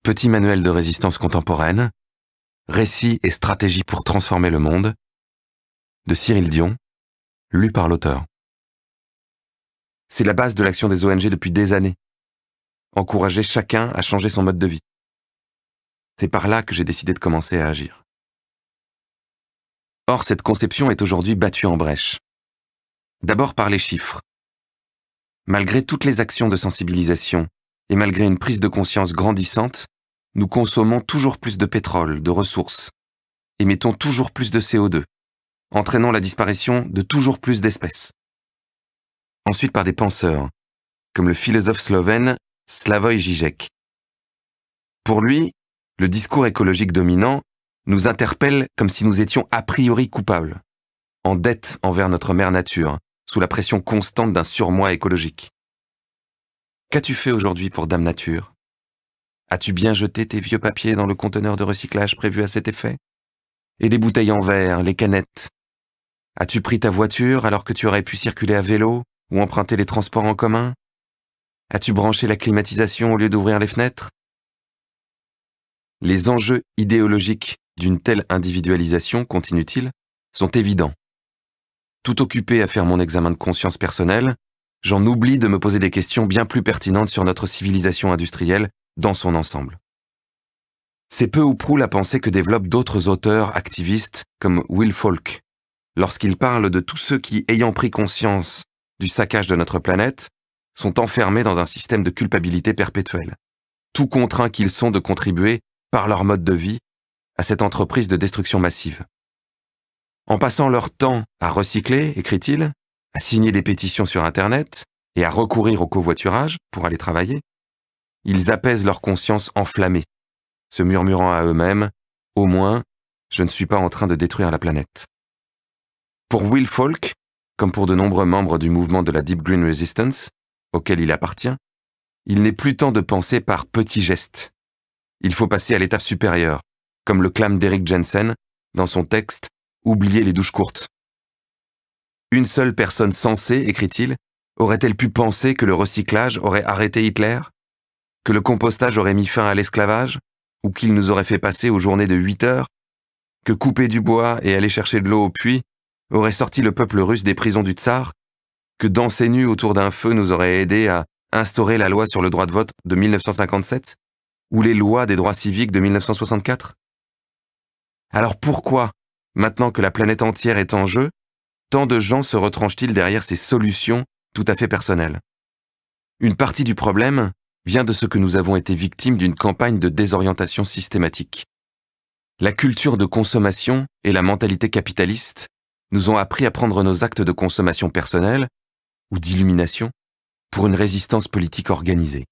Petit manuel de résistance contemporaine, récits et stratégies pour transformer le monde, de Cyril Dion, lu par l'auteur. C'est la base de l'action des ONG depuis des années. Encourager chacun à changer son mode de vie. C'est par là que j'ai décidé de commencer à agir. Or, cette conception est aujourd'hui battue en brèche. D'abord par les chiffres. Malgré toutes les actions de sensibilisation et malgré une prise de conscience grandissante, nous consommons toujours plus de pétrole, de ressources, émettons toujours plus de CO2, entraînant la disparition de toujours plus d'espèces. Ensuite par des penseurs, comme le philosophe slovène Slavoj Žižek. Pour lui, le discours écologique dominant nous interpelle comme si nous étions a priori coupables, en dette envers notre mère nature, sous la pression constante d'un surmoi écologique. Qu'as-tu fait aujourd'hui pour Dame Nature? As-tu bien jeté tes vieux papiers dans le conteneur de recyclage prévu à cet effet? Et les bouteilles en verre, les canettes? As-tu pris ta voiture alors que tu aurais pu circuler à vélo ou emprunter les transports en commun? As-tu branché la climatisation au lieu d'ouvrir les fenêtres? Les enjeux idéologiques d'une telle individualisation, continue-t-il, sont évidents. Tout occupé à faire mon examen de conscience personnelle, j'en oublie de me poser des questions bien plus pertinentes sur notre civilisation industrielle dans son ensemble. C'est peu ou prou la pensée que développent d'autres auteurs activistes comme Will Falk, lorsqu'ils parlent de tous ceux qui, ayant pris conscience du saccage de notre planète, sont enfermés dans un système de culpabilité perpétuelle, tout contraints qu'ils sont de contribuer, par leur mode de vie, à cette entreprise de destruction massive. En passant leur temps à recycler, écrit-il, à signer des pétitions sur Internet et à recourir au covoiturage pour aller travailler, ils apaisent leur conscience enflammée, se murmurant à eux-mêmes « Au moins, je ne suis pas en train de détruire la planète ». Pour Will Falk, comme pour de nombreux membres du mouvement de la Deep Green Resistance, auquel il appartient, il n'est plus temps de penser par petits gestes. Il faut passer à l'étape supérieure, comme le clame Derrick Jensen dans son texte « Oubliez les douches courtes ». Une seule personne sensée, écrit-il, aurait-elle pu penser que le recyclage aurait arrêté Hitler? Que le compostage aurait mis fin à l'esclavage? Ou qu'il nous aurait fait passer aux journées de 8 heures? Que couper du bois et aller chercher de l'eau au puits aurait sorti le peuple russe des prisons du tsar? Que danser nu autour d'un feu nous aurait aidé à instaurer la loi sur le droit de vote de 1957? Ou les lois des droits civiques de 1964? Alors pourquoi, maintenant que la planète entière est en jeu, tant de gens se retranchent-ils derrière ces solutions tout à fait personnelles? Une partie du problème vient de ce que nous avons été victimes d'une campagne de désorientation systématique. La culture de consommation et la mentalité capitaliste nous ont appris à prendre nos actes de consommation personnelle ou d'illumination pour une résistance politique organisée.